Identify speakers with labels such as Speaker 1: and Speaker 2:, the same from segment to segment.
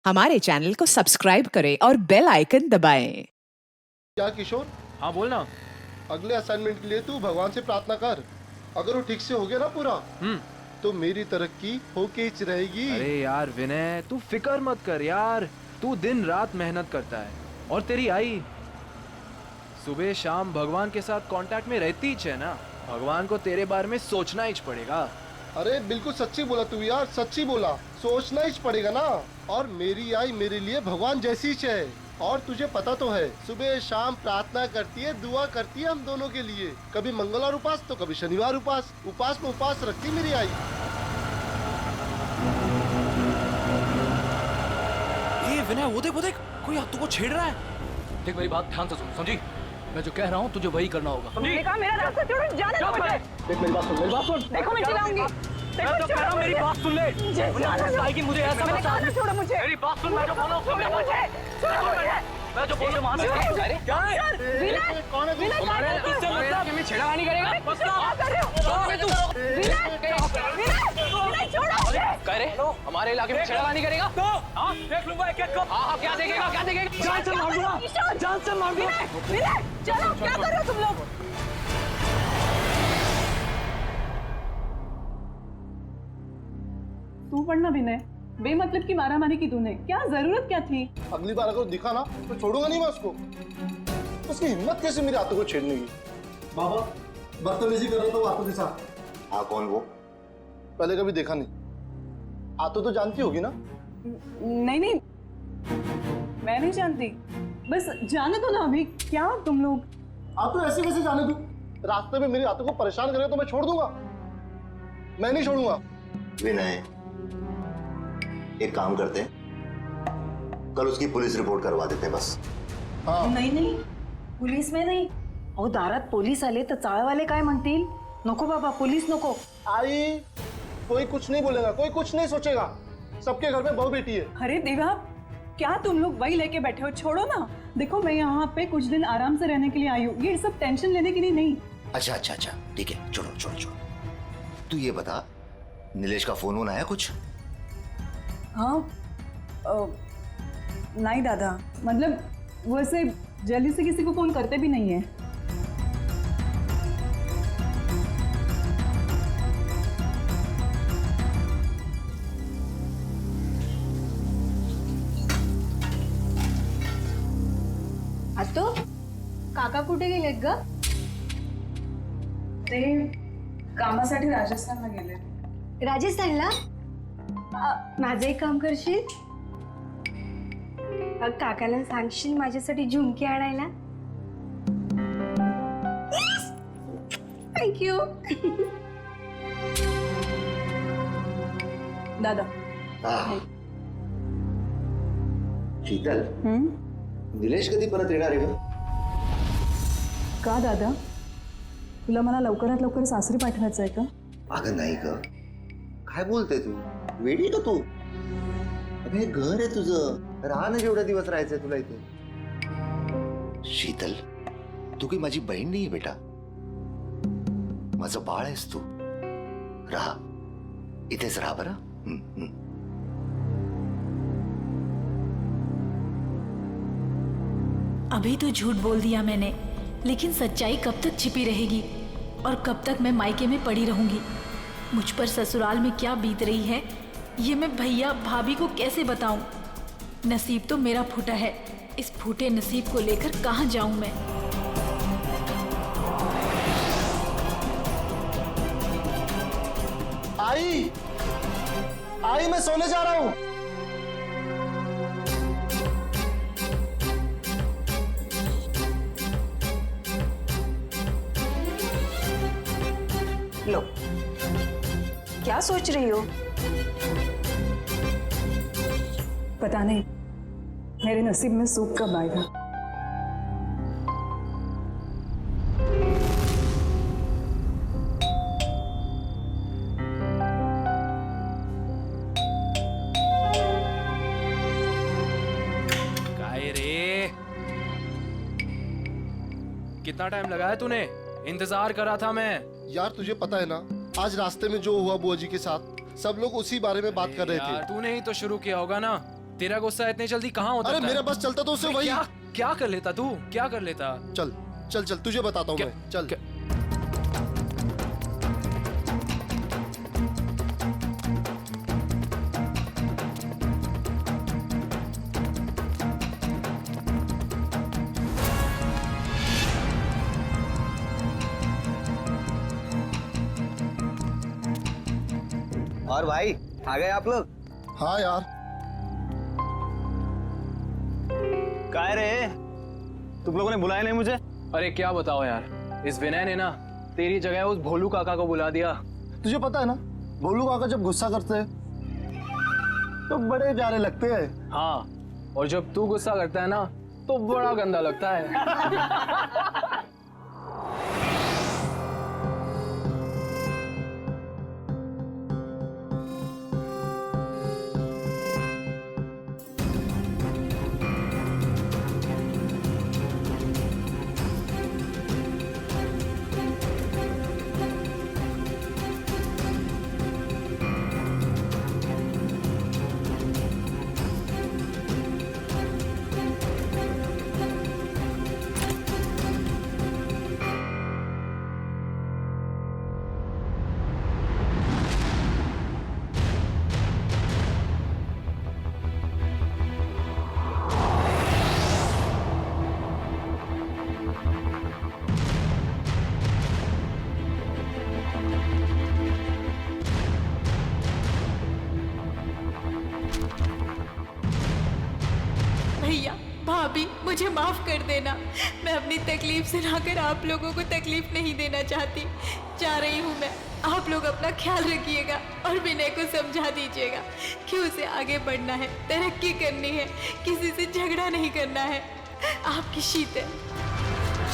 Speaker 1: हमारे चैनल को सब्सक्राइब करें और बेल आइकन दबाएं।
Speaker 2: क्या किशोर,
Speaker 3: हाँ बोल ना।
Speaker 2: अगले असाइनमेंट के लिए तू भगवान से प्रार्थना कर। अगर वो ठीक से हो गया ना पूरा, तो मेरी तरक्की होके ही रहेगी।
Speaker 3: अरे यार विनय, तू फिक्र मत कर यार। तू दिन रात मेहनत करता है और तेरी आई सुबह शाम भगवान के साथ कांटेक्ट में रहती ही है ना। भगवान को तेरे बारे में सोचना ही पड़ेगा।
Speaker 2: अरे बिल्कुल सच्ची बोला तू यार, सच्ची बोला। सोचना ही पड़ेगा ना। और मेरी आई मेरे लिए भगवान जैसी ही है। और तुझे पता तो है, सुबह शाम प्रार्थना करती है, दुआ करती है हम दोनों के लिए। कभी मंगलवार उपास तो कभी शनिवार उपास। उपास में उपास रखती मेरी आई।
Speaker 3: ए विनय, वो देख कोई हाथों को छेड़ रहा है।
Speaker 4: देख मेरी बात ध्यान से सुन, समझी? मैं जो कह रहा हूँ तुझे वही करना होगा।
Speaker 5: देखा, मेरा रास्ता छोड़ो, जाने दो मुझे।
Speaker 4: देख मेरी बात सुन, मेरी बात सुन।
Speaker 5: देखो मैं चिल्लाऊंगी।
Speaker 4: मैं तो कह रहा हूँ मेरी बात सुन ले।
Speaker 5: मुझे
Speaker 4: मुझे ऐसा
Speaker 5: मैंने कहा था छोड़ो मुझे।
Speaker 4: मेरी बात सुन, मैं जो बोला
Speaker 5: छोड़ो मुझे, छोड़ो मुझे।
Speaker 4: मैं जो बोल रहा हूँ वहाँ से। अरे क्या है?
Speaker 5: विनय,
Speaker 2: कौन है?
Speaker 5: विनय,
Speaker 4: तुम्हारे
Speaker 5: क्या
Speaker 4: इससे मतलब कि मैं छेड़खानी करेगा?
Speaker 5: क्या कर रहे हो?
Speaker 4: विनय,
Speaker 5: विनय, छोड़ो मुझे।
Speaker 4: कह रहे हमारे इलाके में छेड़खानी करेगा? हाँ देख लूंगा एक एक को। हाँ क्या देखेगा, क्या देखेगा? जान से मार दूंगा, जान से मार दूंगा।
Speaker 5: विनय, चलो, क्या कर रहे हो तुम लोग?
Speaker 6: तू पढ़ना विनय, बेमतलब की मारामारी की तूने, क्या जरूरत क्या थी?
Speaker 2: अगली बार अगर दिखा ना तो छोड़ूंगा नहीं मैं उसको। उसकी हिम्मत कैसे मेरे हाथों को छेड़ने की। बाबा बदतमीजी कर रहा था वो हाथों के साथ।
Speaker 7: हाँ कौन वो?
Speaker 2: पहले कभी देखा नहीं। आतो तो जानती होगी ना?
Speaker 6: नहीं नहीं, मैं नहीं जानती। बस जाने दो ना अभी। क्या तुम लोग?
Speaker 2: आतो ऐसे कैसे जाने दूं? रास्ते में मेरे हाथों को परेशान करे तो मैं छोड़ दूंगा? मैं नहीं छोड़ूंगा।
Speaker 7: विनय, एक काम करते हैं, कल उसकी पुलिस रिपोर्ट करवा देते हैं बस।
Speaker 2: हाँ
Speaker 8: नाही नाही, पोलीस में नाही. अहो दारात पोलीस आले तर चाळवाले काय म्हणतील? नको बाबा, पोलीस नको.
Speaker 2: आई, कोई कुछ नहीं बोलेगा, कोई कुछ नहीं सोचेगा। सबके घर में बहू बेटी है।
Speaker 6: अरे देवा, क्या तुम लोग वही लेके बैठे हो? छोड़ो ना। देखो मैं यहाँ पे कुछ दिन आराम से रहने के लिए आई हूँ, ये सब टेंशन लेने के लिए नहीं।
Speaker 7: अच्छा, ठीक है, छोड़ो। तू ये बता, नीलेश का फोन वोन आया कुछ?
Speaker 6: हाँ, नहीं दादा, मतलब वो ऐसे जल्दी से किसी को फोन करते भी नहीं है।
Speaker 8: आतो, काका कुठे गेलेत ग?
Speaker 6: ते कामासाठी राजस्थानला गेले.
Speaker 8: राजस्थानला? माझं एक काम करशील? काकाला सांगशील माझ्यासाठी झुमकी आणायला? थँक्यू.
Speaker 6: दादा.
Speaker 7: हाँ. शीतल, निलेश कधी परत येणार आहे ग?
Speaker 6: का दादा, तुला मला लवकरात लवकर सासरी पाठवायचं आहे का?
Speaker 7: अगं नाही ग, काय बोलते तू? वेडी का तू? अगं हे घर आहे तुझं, राहा ना जेवढे दिवस राहायचंय तुला इथे. शीतल, तू काही माझी बहीण नाहीये बेटा, माझं बाळ आहेस तू. राहा, इथेच राहा बरं.
Speaker 9: अभी तो झूठ बोल दिया मैंने, लेकिन सच्चाई कब तक छिपी रहेगी और कब तक मैं मायके में पड़ी रहूंगी? मुझ पर ससुराल में क्या बीत रही है, ये मैं भैया भाभी को कैसे बताऊं? नसीब तो मेरा फूटा है, इस फूटे नसीब को लेकर कहाँ जाऊं मैं?
Speaker 2: आई मैं सोने जा रहा हूँ।
Speaker 8: लो, क्या सोच रही हो?
Speaker 6: पता नहीं मेरे नसीब में सुख कब आएगा।
Speaker 3: काय रे, कितना टाइम लगाया तूने? इंतजार कर रहा था मैं।
Speaker 2: यार तुझे पता है ना, आज रास्ते में जो हुआ बुआ जी के साथ, सब लोग उसी बारे में बात कर रहे
Speaker 3: यार
Speaker 2: थे।
Speaker 3: तूने ही तो शुरू किया होगा ना। तेरा गुस्सा इतने जल्दी कहाँ होता
Speaker 2: अरे मेरा बस चलता तो उससे वही।
Speaker 3: क्या कर लेता तू, क्या कर लेता?
Speaker 2: चल चल चल, तुझे बताता हूँ
Speaker 3: क्या-
Speaker 2: मैं, चल।
Speaker 7: और भाई आ गए आप लोग?
Speaker 2: हाँ यार,
Speaker 10: काय रे, तुम लोगों ने बुलाया नहीं मुझे?
Speaker 3: अरे क्या बताओ यार, इस विनय ने ना तेरी जगह उस भोलू काका को बुला दिया।
Speaker 2: तुझे पता है ना, भोलू काका जब गुस्सा करते हैं तो बड़े प्यारे लगते हैं।
Speaker 3: हाँ, और जब तू गुस्सा करता है ना तो बड़ा गंदा लगता है।
Speaker 9: भैया भाभी मुझे माफ कर देना। मैं अपनी तकलीफ सुनाकर आप लोगों को तकलीफ नहीं देना चाहती। जा रही हूँ मैं। आप लोग अपना ख्याल रखिएगा और विनय को समझा दीजिएगा कि उसे आगे बढ़ना है, तरक्की करनी है, किसी से झगड़ा नहीं करना है। आपकी शीतल।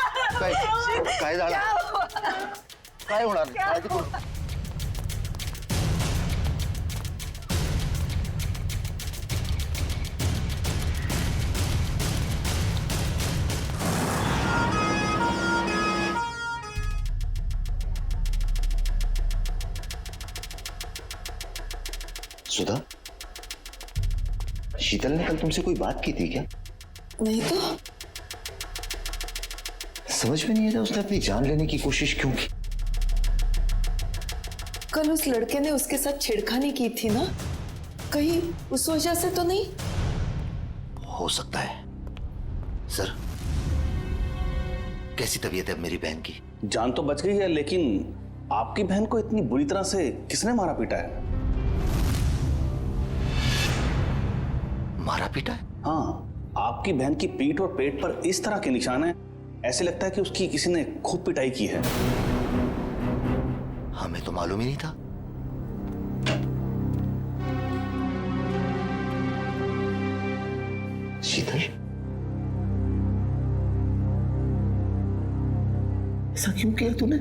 Speaker 7: काय झालं? काय होणार नाही, काळजी करू नका. सुधा, शीतल ने कल तुमसे कोई बात की थी क्या?
Speaker 8: नहीं तो
Speaker 7: समझ में नहीं आता उसने अपनी जान लेने की कोशिश क्यों की?
Speaker 8: कल उस लड़के ने उसके साथ छेड़खानी की थी ना, कहीं उस वजह से तो नहीं?
Speaker 7: हो सकता है। सर, कैसी तबीयत है अब मेरी बहन की?
Speaker 10: जान तो बच गई है, लेकिन आपकी बहन को इतनी बुरी तरह से किसने मारा पीटा है?
Speaker 7: मारा पीटा है?
Speaker 10: हाँ, आपकी बहन की पीठ और पेट पर इस तरह के निशान हैं, ऐसे लगता है कि उसकी किसी ने खूब पिटाई की है।
Speaker 7: हमें तो मालूम ही नहीं था। शीतल, ऐसा क्यों किया तूने?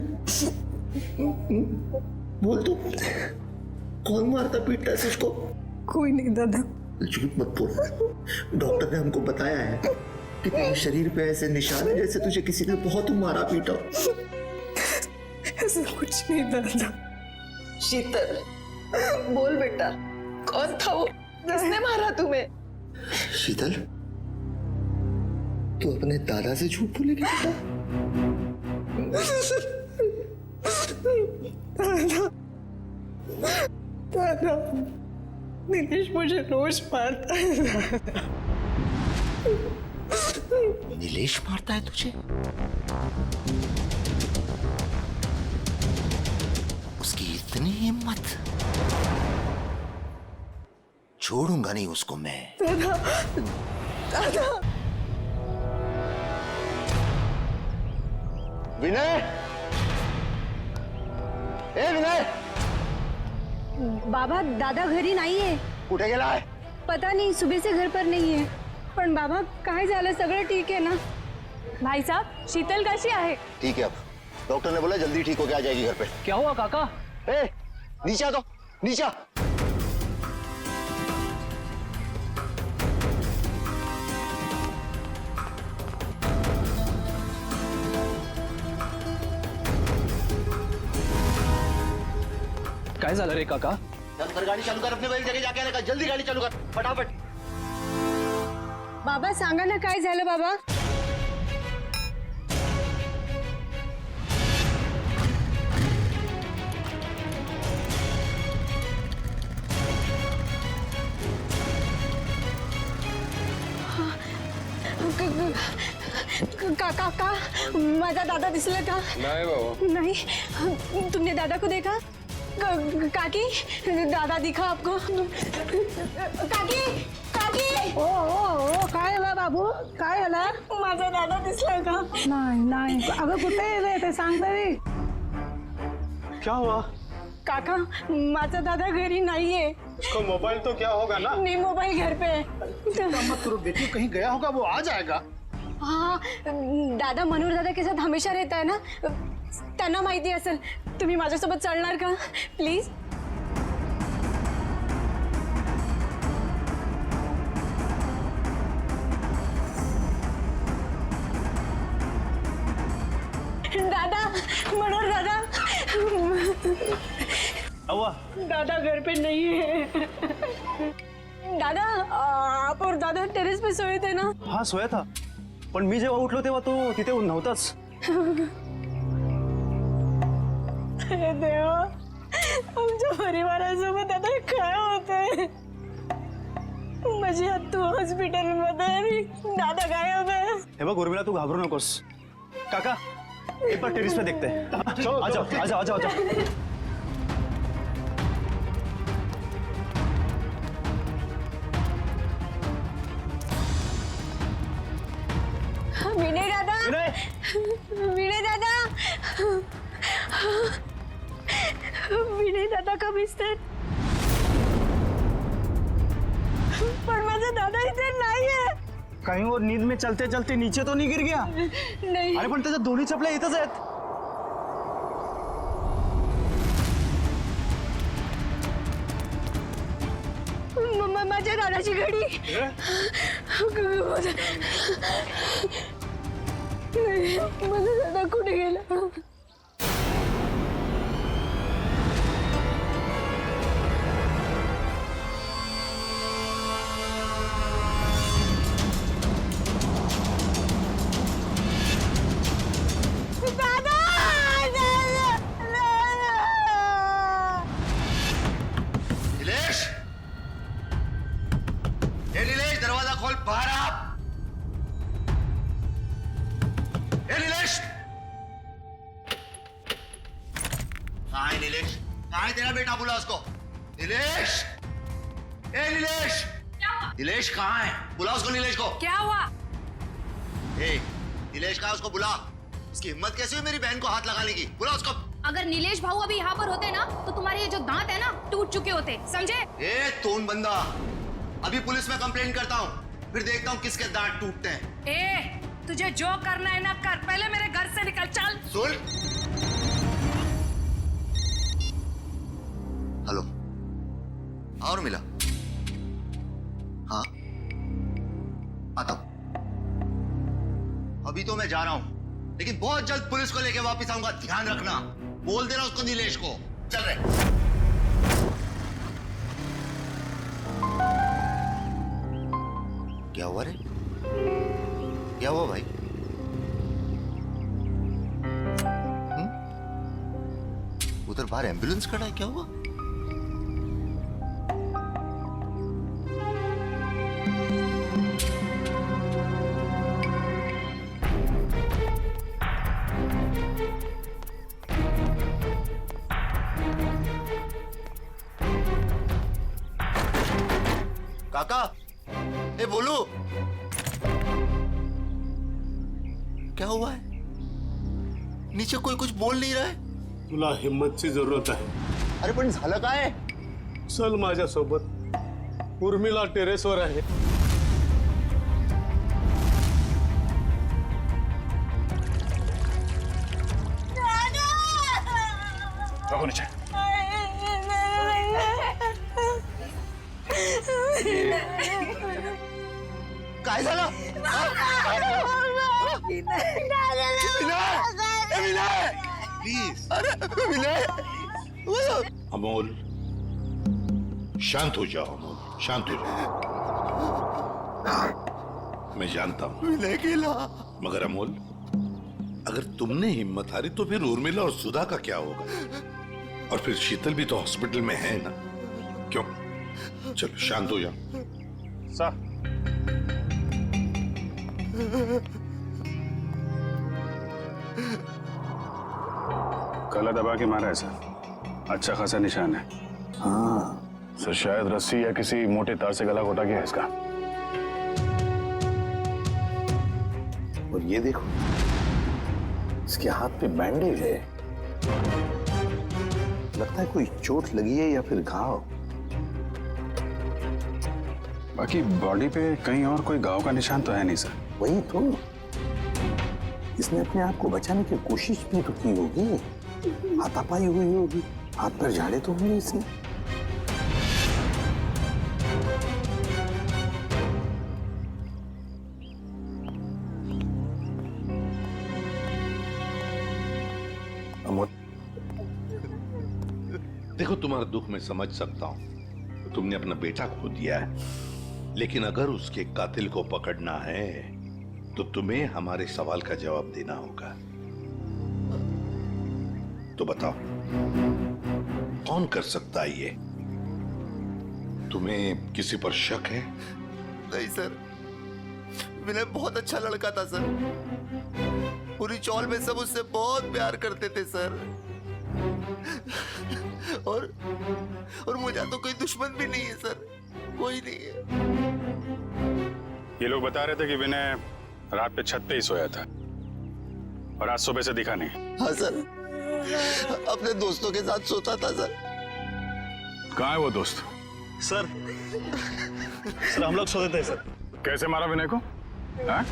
Speaker 7: बोल तू, कौन मारता पीटता है उसको?
Speaker 8: कोई नहीं दादा।
Speaker 7: झूठ मत बोल। डॉक्टर ने हमको बताया है कि तेरे शरीर पे ऐसे निशान है जैसे तुझे किसी ने बहुत मारा पीटा।
Speaker 8: ऐसा कुछ नहीं दादा। शीतल, बोल बेटा, कौन था वो? किसने मारा तुम्हें?
Speaker 7: शीतल, तू अपने दादा से झूठ बोलेगी बेटा?
Speaker 6: दादा, नीलेश मुझे रोज मारता है।
Speaker 7: नीलेश मारता है तुझे? उसकी इतनी हिम्मत, छोड़ूंगा नहीं उसको मैं।
Speaker 6: दादा, दादा।
Speaker 7: विनय, ए विनय,
Speaker 5: बाबा दादा घरी नाहीये.
Speaker 7: कुठे गेलाय?
Speaker 5: पता नहीं, सुबह से घर पर नहीं है. पण बाबा काय झालं, सगळं ठीक आहे ना? भाई साहब, शीतल कशी आहे?
Speaker 7: ठीक है, अब डॉक्टर ने बोला जल्दी ठीक होके आ जाएगी घर पे।
Speaker 4: क्या हुआ काका?
Speaker 7: ए, नीचे आ, तो नीचे आ।
Speaker 3: काय झालं रे काका?
Speaker 7: चल कर, गाड़ी चालू कर, अपने वाली जगह जाके आने, जल्दी गाड़ी चालू कर, फटाफट।
Speaker 5: बाबा सांगा ना, काय झालं बाबा? काका, माझा दादा दिसला का?
Speaker 3: नाही बाबा.
Speaker 5: नहीं, तुमने दादा को देखा? काकी, दादा दिखा आपको? काकी, काकी!
Speaker 6: ओ, काय झालं बाबू? काय झालं?
Speaker 5: माझा दादा दिसला का?
Speaker 6: नाही. अगं कुठे आहे ते सांग तरी.
Speaker 2: क्या हुआ?
Speaker 5: काका, माझा दादा घरी नाहीये.
Speaker 2: उसका मोबाइल तो क्या होगा ना?
Speaker 5: नहीं, मोबाइल घर पे है.
Speaker 2: मत करो बेटी, कहीं गया होगा, वो आ जाएगा।
Speaker 5: हाँ, दादा मनोहर दादा के साथ हमेशा रहता है ना, त्यांना माहिती असेल. तुम्ही माझ्यासोबत चलणार का प्लीज? दादा, मनोहर दादा. दादा घर पे नहीं है. दादा, आप और दादा टेरेस पे सोए थे ना?
Speaker 10: हाँ सोया था, पण मी जेव्हा उठलो तेव्हा तो तिथे नव्हताच.
Speaker 5: अरे देवा, आमच्या परिवारासोबत आता काय होतंय? माझी आत्तू हॉस्पिटलमध्ये आणि दादा गायब आहे.
Speaker 10: हे बघ उर्मिला, तू घाबरू नकोस. काका, एक बार टेरेस पे देखते हैं. आ जाओ.
Speaker 5: विनय दादा, विनय दादा, विनय दादा कब दिसतात? पण माझा दादा इथे नाहीये.
Speaker 10: कहीं वो नींद में चलते चलते नीचे तो नहीं गिर गया?
Speaker 5: नाही.
Speaker 10: अरे पण त्याच्या दोन्ही चपल्या इथंच आहेत.
Speaker 5: माझ्या दादाची घडी. माझा दादा कुठे गेला?
Speaker 7: नीलेश, ए नीलेश, दरवाजा खोल, बाहर आ। ए नीलेश, कहाँ है नीलेश? कहाँ है तेरा बेटा? बुला उसको. नीलेश, ए नीलेश, नीलेश कहाँ है? बुला उसको, नीलेश को.
Speaker 5: क्या हुआ?
Speaker 7: ए नीलेश कहाँ है? उसको बुला. उसकी हिम्मत कैसे हुई मेरी बहन को हाथ लगाने की? बुला उसको.
Speaker 11: अगर नीलेश भाऊ अभी यहाँ पर होते ना, तो तुम्हारे ये जो दांत है ना, टूट चुके होते, समझे?
Speaker 7: ए तोन बंदा, अभी पुलिस में कंप्लेंट करता हूँ, फिर देखता हूँ किसके दांत टूटते हैं.
Speaker 11: ए, तुझे जो करना है ना कर, पहले मेरे घर से निकल, चल.
Speaker 7: सुन. हेलो, और मिला? हाँ, आता हूं. अभी तो मैं जा रहा हूं, लेकिन बहुत जल्द पुलिस को लेके वापस आऊंगा. ध्यान रखना. बोल देना उसको, नीलेश को. चल रहे. क्या हुआ रे? क्या हुआ भाई? उधर बाहर एम्बुलेंस खड़ा है, क्या हुआ? काका, ए बोलू, क्या हुआ है? नीचे कोई कुछ बोल नहीं रहा है.
Speaker 2: तुला हिम्मतची जरूरत आहे.
Speaker 7: अरे पण झालं काय?
Speaker 2: चल माझ्यासोबत. उर्मिला टेरेसवर आहे.
Speaker 10: रघु नीचे.
Speaker 7: काय झालं? प्लीज. अरे विनय.
Speaker 12: अमोल, शांत हो जाओ अमोल, शांत हो जाओ. मैं जानता हूं
Speaker 7: विनय केला.
Speaker 12: मगर अमोल, अगर तुमने हिम्मत हारी तो फिर उर्मिला और सुधा का क्या होगा? और फिर शीतल भी तो हॉस्पिटल में है ना. क्यों? चलो शांत हो जाओ.
Speaker 10: सर, गला दबा के मारा है सर. अच्छा खासा निशान है. हाँ सर, शायद रस्सी या किसी मोटे तार से गला घोटा गया है इसका.
Speaker 12: और ये देखो, इसके हाथ पे बैंडेज है. लगता है कोई चोट लगी है या फिर घाव.
Speaker 10: बाकी बॉडी पे कहीं और कोई घाव का निशान तो है नहीं सर.
Speaker 12: वही तो, इसने अपने आप को बचाने की कोशिश भी तो की होगी. हाथापाई हुई होगी, हाथ पर झाड़े तो होंगे इसने. अमोल, देखो तुम्हारा दुख मैं समझ सकता हूं. तुमने अपना बेटा खो दिया है, लेकिन अगर उसके कातिल को पकड़ना है तो तुम्हें हमारे सवाल का जवाब देना होगा. तो बताओ, कौन कर सकता है ये? तुम्हें किसी पर शक है?
Speaker 7: नहीं सर, विनय बहुत अच्छा लड़का था सर. पूरी चौल में सब उससे बहुत प्यार करते थे सर. और मुझे तो कोई दुश्मन भी नहीं है सर, कोई नहीं है.
Speaker 10: ये लोग बता रहे थे कि विनय रात पे छत पे ही सोया था और आज सुबह से दिखा नहीं.
Speaker 7: हाँ सर, अपने दोस्तों के साथ सोता था सर.
Speaker 10: कहाँ है वो दोस्त?
Speaker 2: सर हम लोग सोते थे सर.
Speaker 10: कैसे मारा विनय को? हाँ?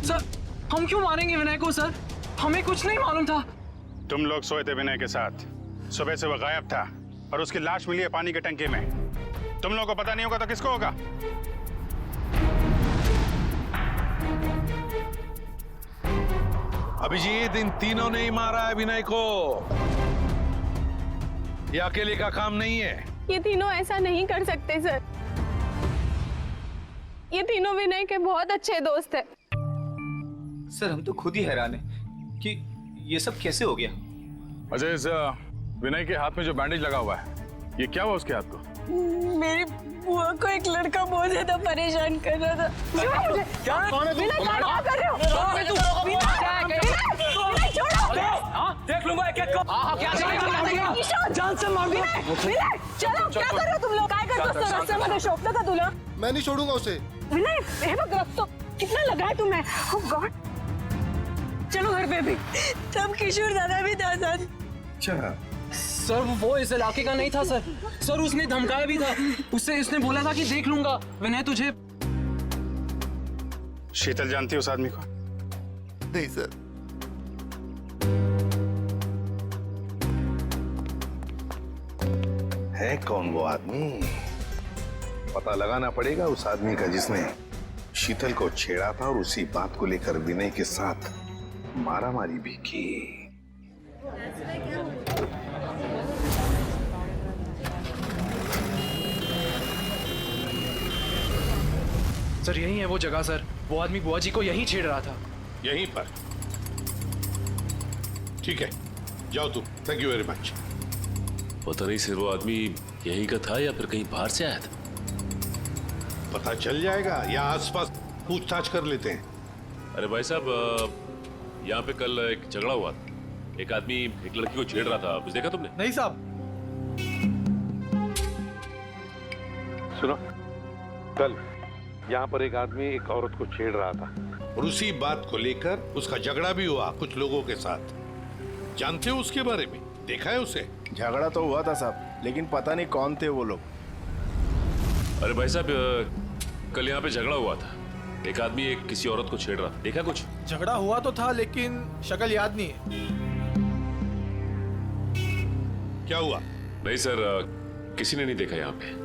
Speaker 3: सर, हम क्यों मारेंगे विनय को सर? हमें कुछ नहीं मालूम था.
Speaker 10: तुम लोग सोए थे विनय के साथ. सुबह से वो गायब था और उसकी लाश मिली है पानी के टंकी में. तुम लोगों को पता नहीं होगा तो किसको होगा?
Speaker 12: अभिजीत, इन तीनों ने ही मारा है विनय को. ये अकेले का काम नहीं है.
Speaker 5: ये तीनों ऐसा नहीं कर सकते सर. ये तीनों विनय के बहुत अच्छे दोस्त हैं.
Speaker 4: सर, हम तो खुद ही हैरान हैं कि ये सब कैसे हो गया.
Speaker 10: अजय, इस विनय के हाथ में जो बैंडेज लगा हुआ है, ये क्या हुआ उसके हाथ को?
Speaker 5: मेरी बुआ को एक लड़का बहुत ज्यादा परेशान कर रहा था.
Speaker 4: क्या?
Speaker 5: कौन है तू? क्या कर रहे हो?
Speaker 4: देख लूंगा एक एक को. क्या देखेगा? जान से मार दूंगा.
Speaker 5: चलो, क्या कर रहे हो तुम लोग? काय करतोस तो रस्त्यामध्ये शोभतं का तुला?
Speaker 2: मैं नहीं छोड़ूंगा उसे.
Speaker 5: विनय, हे बघ रक्त कितना लगा है तुम्हें. ओह गॉड. चलो घर पे भी. तब किशोर दादा भी था साथ.
Speaker 12: अच्छा,
Speaker 3: सर, वो इस इलाके का नहीं था सर. सर, उसने धमकाया भी था. उसने बोला था कि देख लूंगा विनय तुझे.
Speaker 10: शीतल जानती हो उस आदमी को?
Speaker 7: नहीं सर.
Speaker 12: है कौन वो आदमी? पता लगाना पड़ेगा उस आदमी का जिसने शीतल को छेड़ा था और उसी बात को लेकर विनय के साथ मारामारी भी की.
Speaker 3: सर, यही है वो जगह सर. वो आदमी बुआ जी को यहीं छेड़ रहा था.
Speaker 12: यहीं पर ठीक है, जाओ तुम। Thank you very much.
Speaker 13: पता नहीं सर, वो आदमी यहीं का था या फिर कहीं बाहर से आया था।
Speaker 12: पता चल जाएगा, या आसपास पूछताछ कर लेते हैं।
Speaker 13: अरे भाई साहब, यहाँ पे कल एक झगड़ा हुआ था। एक आदमी एक लड़की को छेड़ रहा था, कुछ देखा तुमने?
Speaker 3: नहीं साहब।
Speaker 12: सुनो, कल यहाँ पर एक आदमी एक औरत को छेड़ रहा था और उसी बात को लेकर उसका झगड़ा भी हुआ कुछ लोगों के साथ। जानते हो उसके बारे में? देखा है उसे?
Speaker 14: झगड़ा तो हुआ था साहब, लेकिन पता नहीं कौन थे वो लोग।
Speaker 13: अरे भाई साहब, कल यहाँ पे झगड़ा हुआ था। एक आदमी एक किसी औरत को छेड़ रहा था, देखा कुछ?
Speaker 3: झगड़ा हुआ तो था, लेकिन शक्ल याद नहीं है।
Speaker 12: क्या हुआ?
Speaker 13: नहीं सर, किसी ने नहीं देखा यहाँ पे।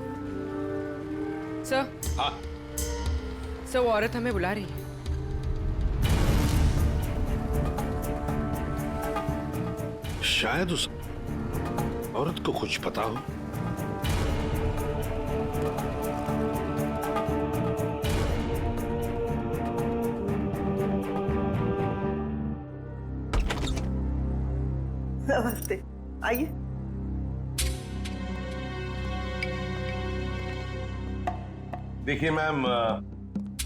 Speaker 15: सर।
Speaker 12: हाँ
Speaker 15: सर, वो औरत हमें बुला रही है।
Speaker 12: शायद उस औरत को कुछ पता हो।
Speaker 16: नमस्ते, आइए।
Speaker 12: देखिए मैम,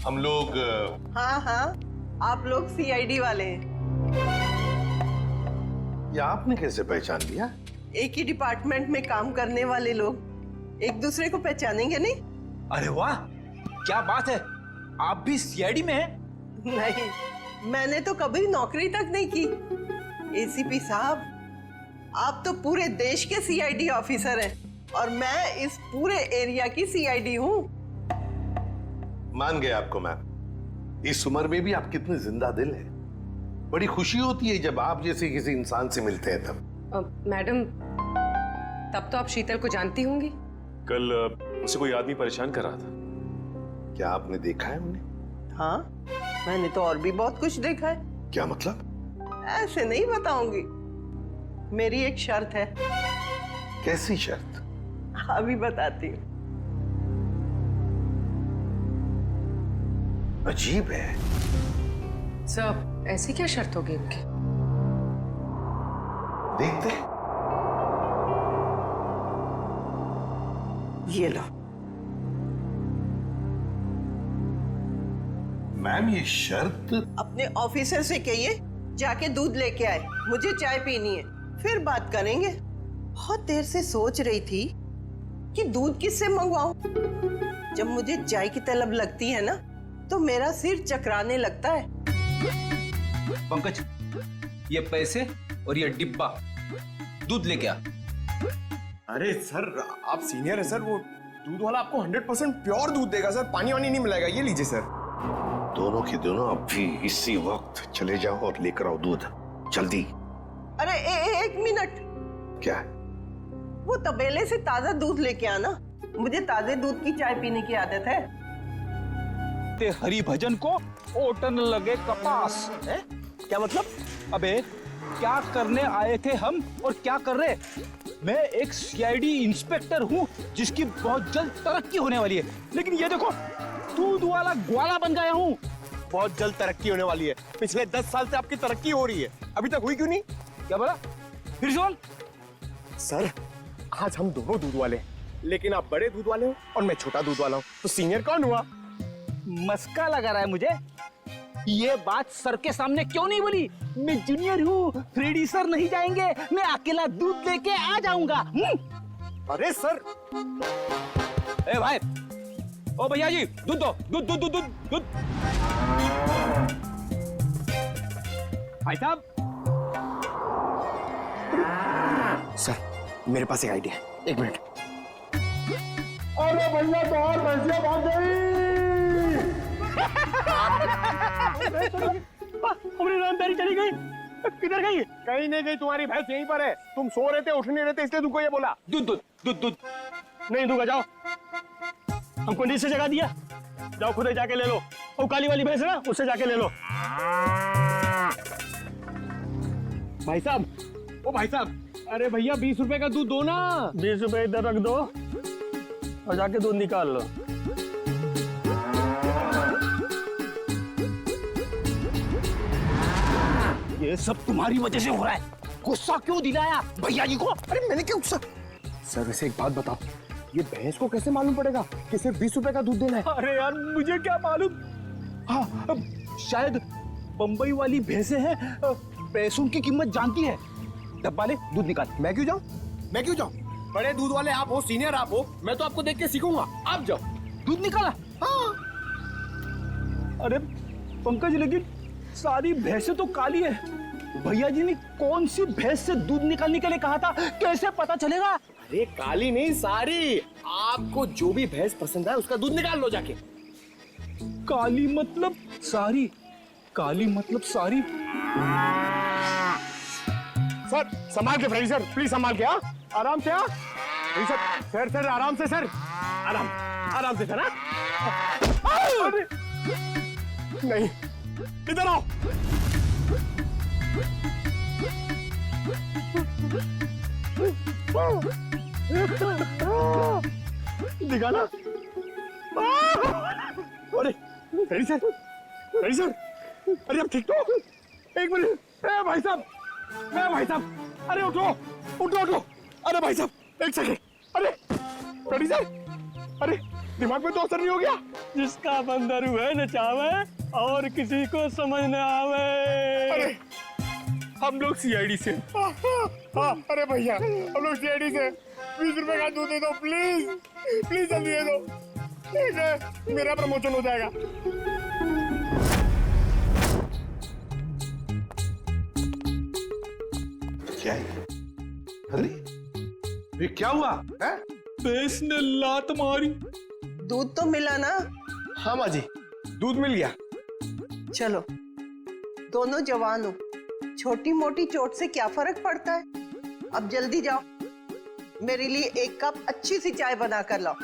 Speaker 12: हम लोग
Speaker 16: हाँ हाँ, आप लोग सीआईडी वाले हैं।
Speaker 12: ये आपने कैसे पहचान लिया?
Speaker 16: एक ही डिपार्टमेंट में काम करने वाले लोग एक दूसरे को पहचानेंगे नहीं?
Speaker 17: अरे वाह, क्या बात है, आप भी सीआईडी में हैं?
Speaker 16: नहीं, मैंने तो कभी नौकरी तक नहीं की। एसीपी साहब, आप तो पूरे देश के सीआईडी ऑफिसर हैं और मैं इस पूरे एरिया की सीआईडी हूँ।
Speaker 12: मान गए आपको मैम। इस उम्र में भी आप कितने जिंदा दिल हैं। बड़ी खुशी होती है जब आप जैसे किसी इंसान से मिलते हैं तब।
Speaker 15: मैडम, तब तो आप शीतल को जानती होंगी।
Speaker 13: कल उसे कोई आदमी परेशान कर रहा था।
Speaker 12: क्या आपने देखा है उन्हें?
Speaker 16: हाँ, मैंने तो और भी बहुत कुछ देखा है।
Speaker 12: क्या मतलब?
Speaker 16: ऐसे नहीं बताऊंगी, मेरी एक शर्त है।
Speaker 12: कैसी शर्त?
Speaker 16: अभी बताती हूँ।
Speaker 12: अजीब है।
Speaker 15: सर, ऐसी क्या शर्त होगी इनकी?
Speaker 12: देखते।
Speaker 16: ये लो।
Speaker 12: मैम, ये शर्त?
Speaker 16: अपने ऑफिसर से कहिए जाके दूध लेके आए, मुझे चाय पीनी है, फिर बात करेंगे। बहुत देर से सोच रही थी कि दूध किससे मंगवाऊं। जब मुझे चाय की तलब लगती है ना, तो मेरा सिर चकराने लगता है।
Speaker 17: पंकज, ये पैसे और ये डिब्बा दूध लेके आ।
Speaker 14: अरे सर, आप सीनियर है सर, वो दूध वाला आपको 100% प्योर दूध देगा सर, पानी वानी नहीं मिलाएगा। ये लीजिए सर।
Speaker 12: दोनों के दोनों अभी इसी वक्त चले जाओ और लेकर आओ दूध, जल्दी।
Speaker 16: अरे एक मिनट।
Speaker 12: क्या?
Speaker 16: वो तबेले से ताजा दूध लेके आना, मुझे ताजे दूध की चाय पीने की आदत है।
Speaker 17: ते हरि भजन को ओटन लगे कपास है? क्या मतलब? अबे क्या करने आए थे हम और क्या कर रहे? मैं एक सीआईडी इंस्पेक्टर हूँ जिसकी बहुत जल्द तरक्की होने वाली है, लेकिन ये देखो, दूध वाला ग्वाला बन गया हूँ।
Speaker 14: बहुत जल्द तरक्की होने वाली है। पिछले 10 साल से आपकी तरक्की हो रही है, अभी तक हुई क्यों नहीं?
Speaker 17: क्या बोला? फिर सुन।
Speaker 14: सर, आज हम दोनों दूध वाले हैं, लेकिन आप बड़े दूध वाले हो और मैं छोटा दूध वाला हूँ, तो सीनियर कौन हुआ?
Speaker 17: मस्का लगा रहा है मुझे। ये बात सर के सामने क्यों नहीं बोली? मैं जूनियर हूँ, फ्रेडी सर नहीं जाएंगे, मैं अकेला दूध लेके आ जाऊंगा।
Speaker 14: अरे सर।
Speaker 17: ए भाई, ओ भैया जी, दूध दो, दूध दूध दूध दूध दूध। भाई साहब।
Speaker 14: सर, मेरे पास एक आइडिया है, 1 मिनट।
Speaker 2: अरे भैया, बाहर भैंसिया भाग गई।
Speaker 14: हमारी ईमानदारी चली गई। किधर गई? कहीं नहीं गई, तुम्हारी भैंस यहीं पर है। तुम सो रहे थे, उठ नहीं रहे थे, इसलिए तुमको ये बोला।
Speaker 17: दूध दूध दूध दूध
Speaker 14: नहीं दूंगा, जाओ। हमको नीचे जगह दिया, जाओ खुद ही जाके ले लो। वो काली वाली भैंस है ना, उससे जाके ले लो। भाई साहब, ओ भाई साहब, अरे भैया 20 रुपए का दूध दो ना। 20 रुपए इधर रख दो और जाके दूध निकाल लो।
Speaker 17: ये सब तुम्हारी वजह से हो रहा है। गुस्सा क्यों दिलाया भैया जी को? अरे मैंने क्या गुस्सा?
Speaker 14: सर वैसे एक बात बताओ, ये भैंस को कैसे मालूम पड़ेगा कि सिर्फ 20 रुपए का दूध देना है?
Speaker 17: अरे यार मुझे क्या मालूम। हाँ शायद बम्बई वाली भैंसे हैं, पैसों की कीमत जानती है। डब्बा ले, दूध निकाल।
Speaker 14: मैं क्यों जाऊं? मैं क्यों जाऊं? बड़े दूध वाले आप हो, सीनियर आप हो, मैं तो आपको देख के सीखूंगा। आप जाओ।
Speaker 17: दूध निकाला? हाँ। अरे पंकज लेकिन सारी भैंसें तो काली है। भैया जी ने कौन सी भैंस से दूध निकालने के लिए कहा था, कैसे पता चलेगा?
Speaker 14: अरे काली नहीं, सारी। आपको जो भी भैंस पसंद है उसका दूध निकाल लो जाके।
Speaker 17: काली मतलब सारी, काली मतलब सारी।
Speaker 14: सर संभाल के फ्रेडी सर, प्लीज संभाल के। हाँ आराम से। हाँ सर सर आराम से सर, आराम से सर। अरे नहीं, इधर आओ। दिखाना। अरे फ्रेडी सर, फ्रेडी सर, अरे अब ठीक तो? एक मिनट, भाई साहब, भाई साहब, अरे उठो उठो उठो। अरे भाई साहब एक सेकंड। अरे फ्रेडी सर, अरे दिमाग में तो असर नहीं हो गया?
Speaker 17: जिसका बंदर हुए नचावे और किसी को समझ न आवे।
Speaker 14: अरे हम लोग सीआईडी से। हाँ अरे भैया हम लोग सीआईडी से। 20 रुपए का दूध दे दो प्लीज, प्लीज जल्दी दे दो। ठीक है मेरा प्रमोशन हो जाएगा।
Speaker 12: क्या है? अरे ये क्या हुआ है?
Speaker 17: भैंस ने लात मारी।
Speaker 16: दूध तो मिला ना?
Speaker 14: हाँ माँ जी दूध मिल गया।
Speaker 16: चलो दोनों जवान हो, छोटी मोटी चोट से क्या फर्क पड़ता है। अब जल्दी जाओ, मेरे लिए एक कप अच्छी सी चाय बना कर लाओ।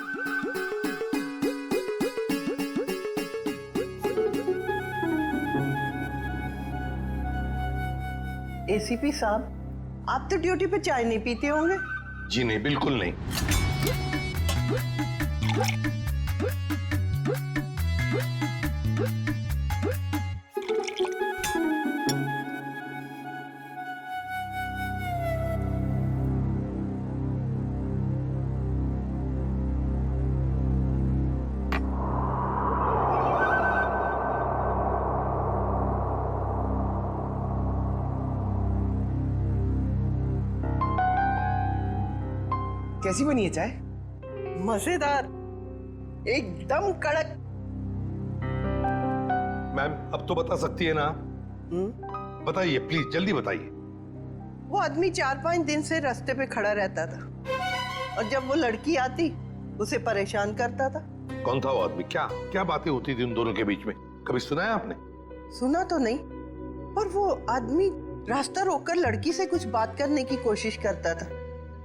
Speaker 16: एसीपी साहब आप तो ड्यूटी पे चाय नहीं पीते होंगे?
Speaker 12: जी नहीं, बिल्कुल नहीं।
Speaker 14: कैसी बनी है चाय?
Speaker 16: मजेदार, एकदम कड़क।
Speaker 12: मैम अब तो बता सकती है ना? बताइए प्लीज, जल्दी बताइए।
Speaker 16: वो आदमी 4-5 दिन से रास्ते पे खड़ा रहता था और जब वो लड़की आती उसे परेशान करता था।
Speaker 12: कौन था वो आदमी? क्या क्या बातें होती थी उन दोनों के बीच में? कभी सुना है आपने?
Speaker 16: सुना तो नहीं, पर वो आदमी रास्ता रोककर लड़की से कुछ बात करने की कोशिश करता था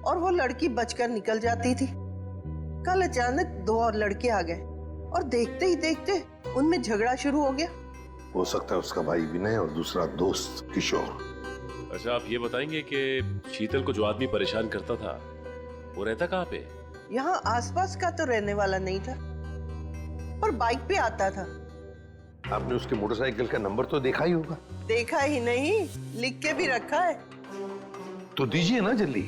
Speaker 16: और वो लड़की बचकर निकल जाती थी। कल अचानक 2 और लड़के आ गए और देखते ही देखते उनमें झगड़ा शुरू हो गया।
Speaker 12: हो सकता है उसका भाई विनय और दूसरा दोस्त किशोर।
Speaker 13: अच्छा आप ये बताएंगे कि शीतल को जो आदमी परेशान करता था वो रहता कहाँ पे?
Speaker 16: यहाँ आसपास का तो रहने वाला नहीं था, पर बाइक पे आता था।
Speaker 12: आपने उसके मोटरसाइकिल का नंबर तो देखा ही होगा।
Speaker 16: देखा ही नहीं, लिख के भी रखा है।
Speaker 12: तो दीजिए ना जल्दी।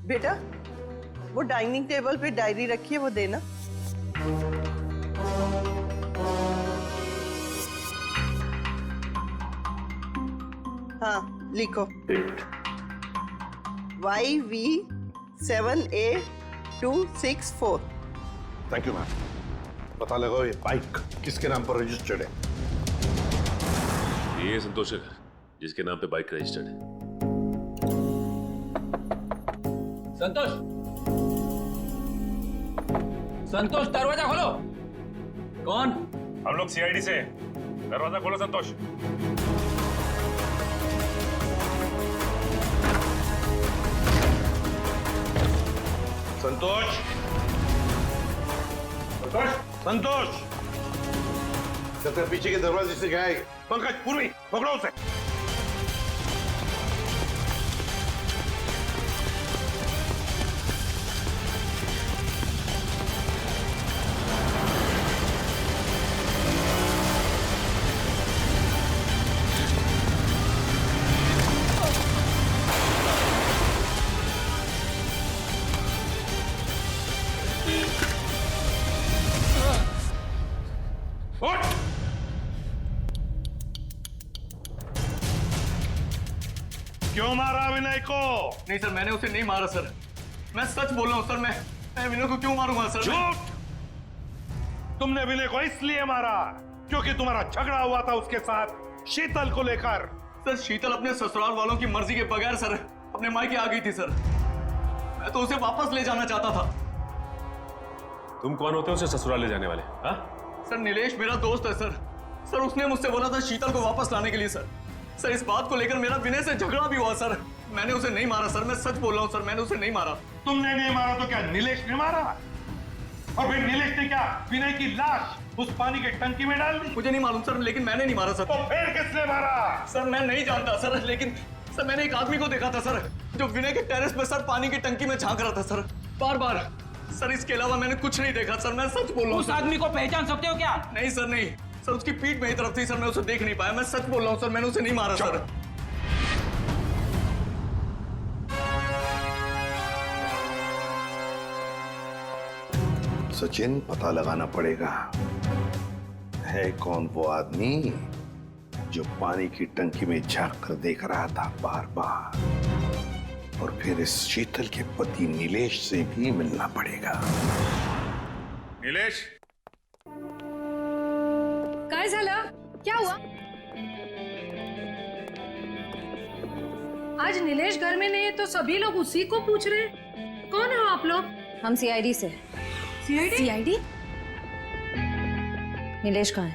Speaker 16: बेटा वो डाइनिंग टेबल पे डायरी रखी है, वो देना। हाँ लिखो। YV7A264।
Speaker 12: Thank you ma'am. पता लगाओ ये बाइक किसके नाम पर रजिस्टर्ड है।
Speaker 13: ये संतोष है जिसके नाम पे बाइक रजिस्टर्ड है।
Speaker 4: संतोष, संतोष दरवाजा खोलो। कौन?
Speaker 10: हम लोग सीआईडी से। दरवाजा खोलो संतोष।
Speaker 12: संतोष, संतोष, संतोष। पीछे के दरवाजे से गया है। पंकज, पूर्वी पकड़ो उसे। क्यों मारा विनय को?
Speaker 18: नहीं सर, मैंने उसे नहीं मारा सर। मैं सच बोल रहा हूँ सर। मैं विनय को क्यों मारूंगा सर?
Speaker 12: झूठ! तुमने विनय को इसलिए मारा क्योंकि तुम्हारा झगड़ा हुआ था उसके साथ शीतल को लेकर।
Speaker 18: सर शीतल अपने ससुराल वालों की मर्जी के बगैर सर अपने मायके आ गई थी सर। मैं तो उसे वापस ले जाना चाहता था।
Speaker 13: तुम कौन होते हो उसे ससुराल ले जाने वाले? हाँ?
Speaker 18: सर नीलेश मेरा दोस्त है सर। सर उसने मुझसे बोला था शीतल को वापस लाने के लिए सर। सर इस बात को लेकर मेरा विनय से झगड़ा भी हुआ सर। मैंने उसे नहीं मारा सर। मैं सच बोल रहा हूँ सर, मैंने उसे नहीं मारा।
Speaker 12: तुमने नहीं मारा तो क्या नीलेश ने मारा? और फिर नीलेश ने क्या विनय की लाश उस पानी के टंकी में डाल दी?
Speaker 18: मुझे नहीं मालूम सर, लेकिन मैंने नहीं मारा सर।
Speaker 12: तो फिर किसने मारा?
Speaker 18: सर मैं नहीं जानता सर, लेकिन सर मैंने एक आदमी को देखा था सर, जो विनय के टेरेस पे सर पानी की टंकी में झांक रहा था सर, बार बार। सर इसके अलावा मैंने कुछ नहीं देखा सर। मैं सच बोल रहा हूँ।
Speaker 17: उस आदमी को पहचान सकते हो क्या?
Speaker 18: नहीं सर, नहीं सर, उसकी पीठ मेरी तरफ थी सर, मैं उसे देख नहीं पाया। मैं सच बोल रहा हूँ सर, मैंने उसे नहीं मारा सर।
Speaker 7: सचिन, पता लगाना पड़ेगा है कौन वो आदमी जो पानी की टंकी में झांक कर देख रहा था बार बार। और फिर इस शीतल के पति नीलेश से भी मिलना पड़ेगा।
Speaker 12: नीलेश,
Speaker 11: काय झालं? क्या हुआ? आज नीलेश घर में नहीं है तो सभी लोग उसी को पूछ रहे हैं। कौन हो आप लोग?
Speaker 5: हम सीआईडी से।
Speaker 11: सीआईडी?
Speaker 5: नीलेश कहाँ है?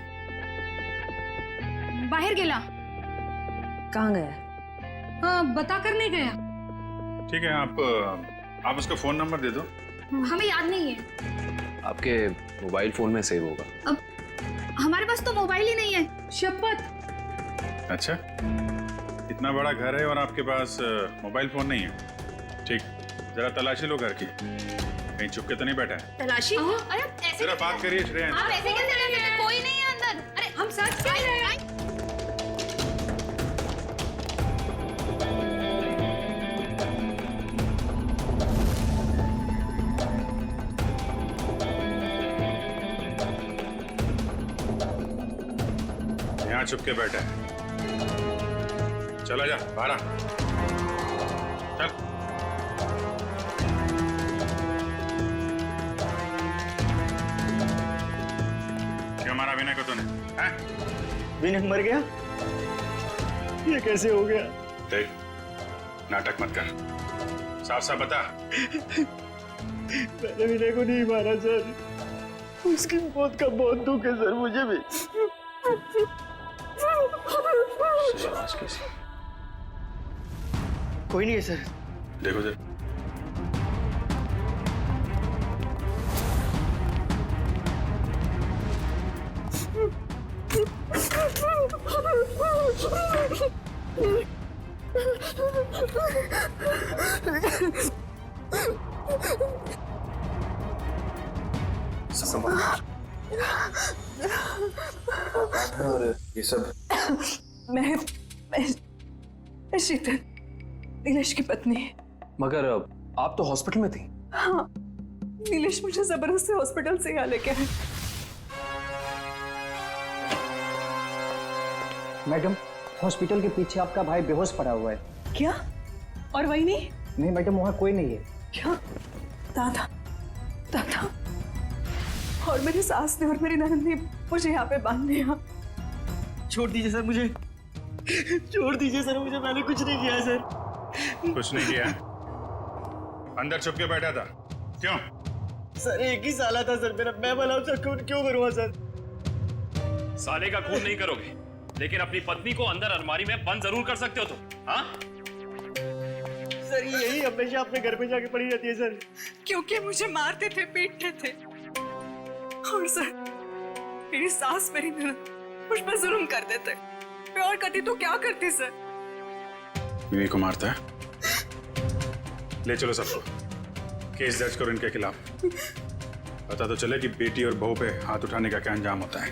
Speaker 11: बाहर गेला।
Speaker 5: कहाँ गया?
Speaker 11: हाँ, बता कर नहीं गया।
Speaker 10: ठीक है, आप उसका फोन नंबर दे दो।
Speaker 11: हमें याद नहीं है।
Speaker 3: आपके मोबाइल फोन में सेव होगा।
Speaker 11: अब हमारे पास तो मोबाइल ही नहीं है। शपथ।
Speaker 10: अच्छा, इतना बड़ा घर है और आपके पास मोबाइल फोन नहीं है? ठीक, जरा तलाशी लो घर की, कहीं चुप के तो नहीं बैठा है?
Speaker 11: तलाशी? अरे ऐसे
Speaker 10: जरा बात करिए श्रेया।
Speaker 11: आप ऐसे कैसे रह रहे हैं? कोई नहीं है अंदर। अरे हम सच कह रहे हैं।
Speaker 10: यहाँ चुप के बैठा है। चला जा बाहर आ। चल। क्यों मारा विनय को तूने?
Speaker 14: विनय मर गया? ये कैसे हो गया?
Speaker 10: देख, नाटक मत कर, साफ साफ बता।
Speaker 14: मैंने विनय को नहीं मारा सर। उसकी मौत का बहुत दुख है सर, मुझे भी। कोई नहीं है सर।
Speaker 10: देखो सर,
Speaker 14: और ये सब
Speaker 6: मैं शीतल, नीलेश की पत्नी।
Speaker 3: मगर आप तो हॉस्पिटल में थी।
Speaker 6: हाँ, नीलेश मुझे जबरदस्ती हॉस्पिटल से यहाँ लेके आए।
Speaker 19: मैडम, हॉस्पिटल के पीछे आपका भाई बेहोश पड़ा हुआ है।
Speaker 6: क्या? और वही नहीं?
Speaker 19: नहीं मैडम, वहाँ कोई नहीं है।
Speaker 6: क्या? दादा, दादा और मेरी सास ने और मेरी ननद ने मुझे यहाँ पे बांध दिया।
Speaker 14: छोड़ दीजिए सर मुझे, छोड़ दीजिए सर मुझे, मैंने कुछ नहीं किया सर।
Speaker 10: कुछ नहीं किया? अंदर छुप के बैठा था, क्यों?
Speaker 14: सर एक ही साला था सर मेरा, मैं भला उसका खून क्यों करूँगा सर?
Speaker 13: साले का खून नहीं करोगे, लेकिन अपनी पत्नी को अंदर अलमारी में बंद जरूर कर सकते हो तुम। हाँ?
Speaker 14: सर यही हमेशा अपने घर में जाके पड़ी रहती है सर।
Speaker 6: क्योंकि मुझे मारते थे, पीटते थे। और सर मेरी सास, मेरी ननद मुझ पर जुल्म कर देते। मैं और करती तो क्या करती सर?
Speaker 10: विनय को मारता है? ले चलो सबको, केस दर्ज करो इनके खिलाफ। पता तो चले कि बेटी और बहू पे हाथ उठाने का क्या अंजाम होता है।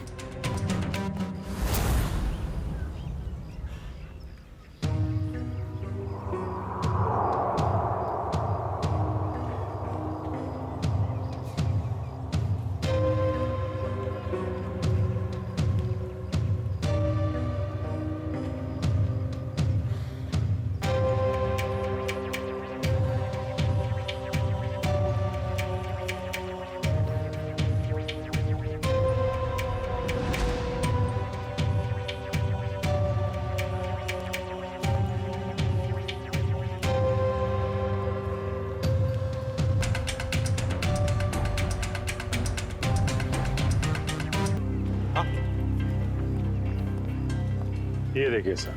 Speaker 10: ये देखिए सर,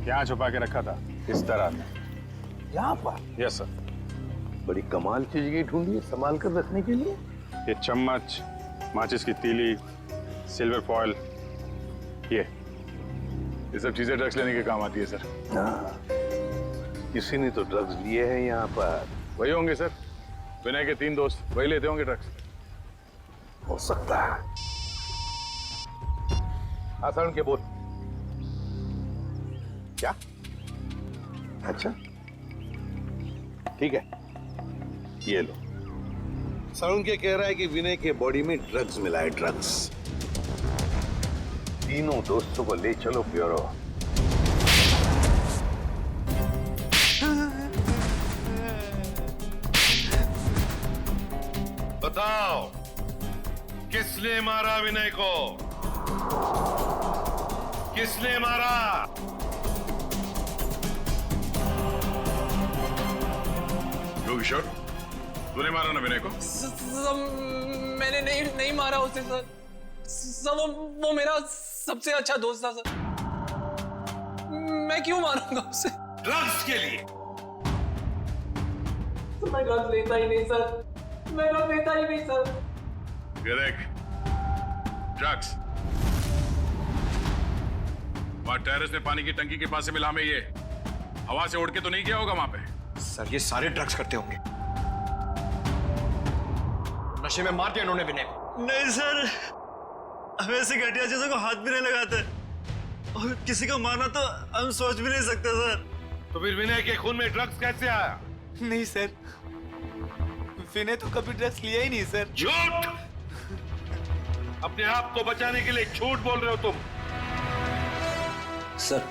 Speaker 10: यहाँ छुपा के रखा था इस तरह में।
Speaker 7: यहाँ पर?
Speaker 10: Yes sir.
Speaker 7: बड़ी कमाल की जगह ढूंढी है संभाल कर रखने के लिए।
Speaker 10: ये चम्मच, माचिस की तीली, सिल्वर फॉयल, ये सब चीजें ड्रग्स लेने के काम आती है सर।
Speaker 7: हाँ, किसी ने तो ड्रग्स लिए हैं यहाँ पर।
Speaker 10: वही होंगे सर, विनय के 3 दोस्त, वही लेते होंगे ड्रग्स।
Speaker 7: हो सकता है। आसान के बोल। क्या? अच्छा, ठीक है, ये लो। सरुण के कह रहा है कि विनय के बॉडी में ड्रग्स मिला है, ड्रग्स। तीनों दोस्तों को ले चलो ब्यूरो।
Speaker 12: बताओ, किसने मारा विनय को? किसने मारा?
Speaker 10: किशोर, तूने मारा ना विनय को?
Speaker 18: मैंने नहीं मारा उसे सर। सर वो मेरा सबसे अच्छा दोस्त था सर। मैं क्यों मारूंगा उसे?
Speaker 12: ड्रग्स के लिए?
Speaker 18: मैं ड्रग्स लेता ही नहीं सर। मैं ड्रग्स लेता ही नहीं सर।
Speaker 10: देख, ड्रग्स वहां टेरेस में पानी की टंकी के पास से मिला में, ये हवा से उड़ के तो नहीं गया होगा वहां पे?
Speaker 18: सर ये सारे ड्रग्स करते होंगे। नशे में मार दिया इन्होंने विनय को।
Speaker 20: नहीं सर, हम ऐसे घटिया चीजों को हाथ भी नहीं लगाते, और किसी को मारना तो हम सोच भी नहीं सकते सर।
Speaker 12: तो फिर विनय के खून में ड्रग्स कैसे आया?
Speaker 18: नहीं सर, विनय तो कभी ड्रग्स लिया ही नहीं सर।
Speaker 12: झूठ! अपने आप को बचाने के लिए झूठ बोल रहे हो तुम।
Speaker 17: सर,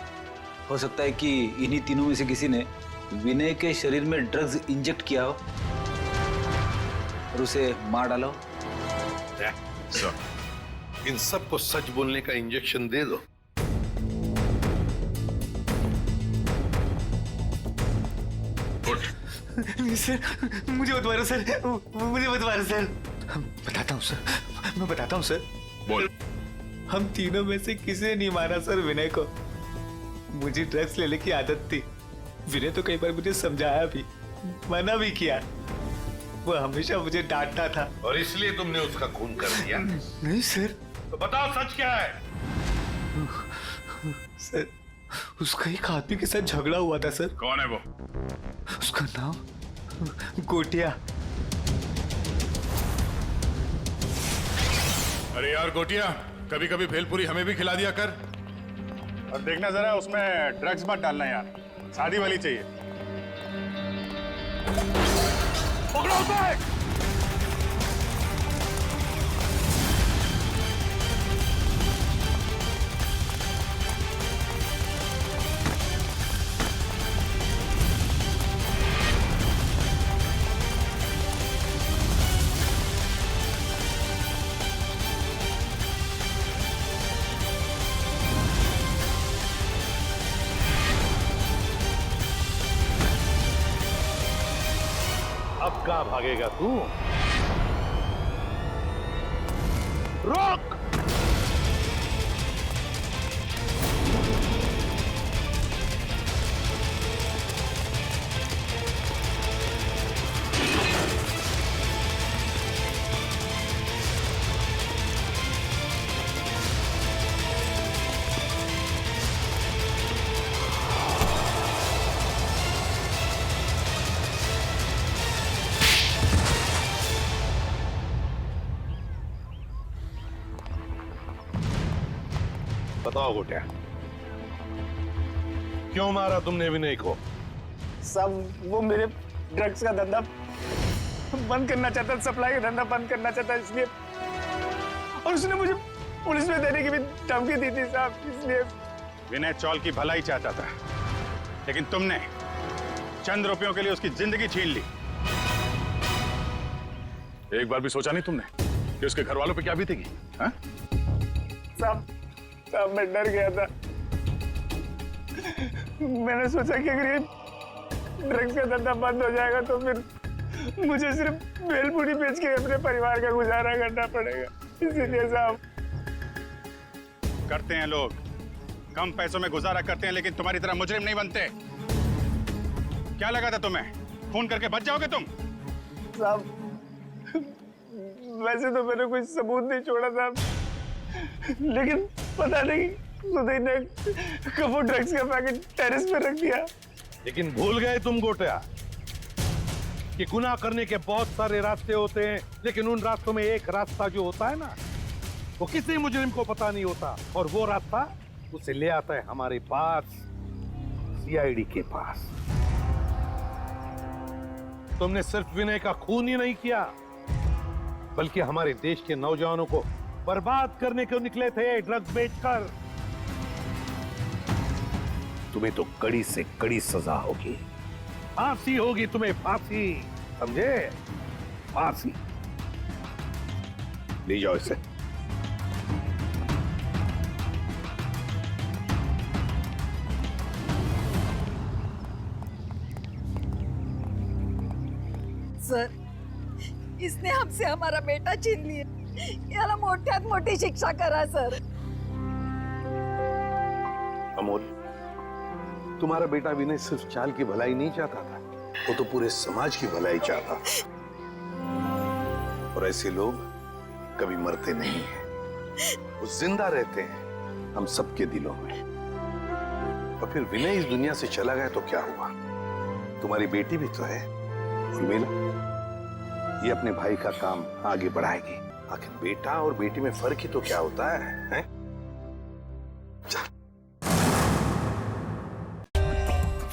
Speaker 17: हो सकता है कि इन्हीं तीनों में से किसी ने विनय के शरीर में ड्रग्स इंजेक्ट किया हो और उसे मार डाला हो।
Speaker 12: इन सबको सच बोलने का इंजेक्शन दे दो।
Speaker 18: नहीं सर, मुझे मत मारो सर, मुझे मत मारो सर। बताता हूँ सर, मैं बताता हूँ सर।
Speaker 10: बोल।
Speaker 18: हम तीनों में से किसी ने नहीं मारा सर विनय को। मुझे ड्रग्स लेने की आदत थी। विनय तो कई बार मुझे समझाया भी, मना भी किया। वो हमेशा मुझे डांटता था।
Speaker 12: और इसलिए तुमने उसका खून कर दिया?
Speaker 18: नहीं सर।
Speaker 12: तो बताओ सच क्या है?
Speaker 18: सर, उसका एक आदमी के साथ झगड़ा हुआ था सर।
Speaker 10: कौन है वो?
Speaker 18: उसका नाम गोटिया।
Speaker 10: अरे यार गोटिया, कभी कभी भेलपुरी हमें भी खिला दिया कर। और देखना जरा उसमें ड्रग्स मत डालना यार, शादी वाली चाहिए।
Speaker 12: पकड़ो उसे! अब कहाँ भागेगा तू? रोक! बताओ गोटिया, क्यों मारा तुमने विनय को?
Speaker 20: सब वो मेरे ड्रग्स का धंधा बंद करना चाहता, सप्लाई का धंधा बंद करना चाहता, इसलिए। और उसने मुझे पुलिस में देने की भी धमकी दी थी साहब, इसलिए।
Speaker 10: विनय चौल की भलाई चाहता था, लेकिन तुमने चंद रुपयों के लिए उसकी जिंदगी छीन ली। एक बार भी सोचा नहीं तुमने कि उसके घर वालों पे क्या बीतेगी? हाँ?
Speaker 20: साहब मैं डर गया था। मैंने सोचा कि अगर ये ड्रग्स का धंधा बंद हो जाएगा तो फिर मुझे सिर्फ भेलपुरी बेच के अपने परिवार का गुजारा करना पड़ेगा, इसीलिए साहब।
Speaker 10: करते हैं लोग, कम पैसों में गुजारा करते हैं लेकिन तुम्हारी तरह मुजरिम नहीं बनते। क्या लगा था तुम्हें? खून करके बच जाओगे तुम?
Speaker 20: साहब, वैसे तो मैंने कोई सबूत नहीं छोड़ा था, लेकिन पता नहीं सुधीर ने कब वो ड्रग्स का पैकेट टेरेस पे रख दिया।
Speaker 12: लेकिन भूल गए तुम गोटिया कि गुनाह करने के बहुत सारे रास्ते होते हैं, लेकिन उन रास्तों में एक रास्ता जो होता है ना, वो किसी मुजरिम को पता नहीं होता, और वो रास्ता उसे ले आता है हमारे पास, सीआईडी के पास। तुमने सिर्फ विनय का खून ही नहीं किया, बल्कि हमारे देश के नौजवानों को बर्बाद करने को निकले थे ड्रग्स बेचकर। तुम्हें तो कड़ी से कड़ी सजा होगी, फांसी होगी तुम्हें, फांसी, समझे? फांसी। ले जाओ इसे।
Speaker 8: सर, इसने हमसे हमारा बेटा छीन लिया, याला मोठ्यात मोठी शिक्षा करा सर।
Speaker 12: अमोल, तुम्हारा बेटा विनय सिर्फ चाल की भलाई नहीं चाहता था, वो तो पूरे समाज की भलाई चाहता था। और ऐसे लोग कभी मरते नहीं हैं, वो जिंदा रहते हैं हम सबके दिलों में। और फिर विनय इस दुनिया से चला गया तो क्या हुआ? तुम्हारी बेटी भी तो है, उर्मिला, ये अपने भाई का काम आगे बढ़ाएगी। आखिर बेटा और बेटी में फर्क ही तो क्या होता है?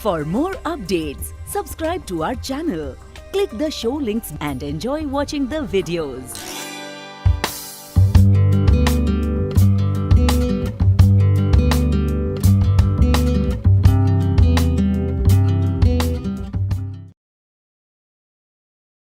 Speaker 1: For more updates, subscribe to our channel, click the show links and enjoy watching the videos.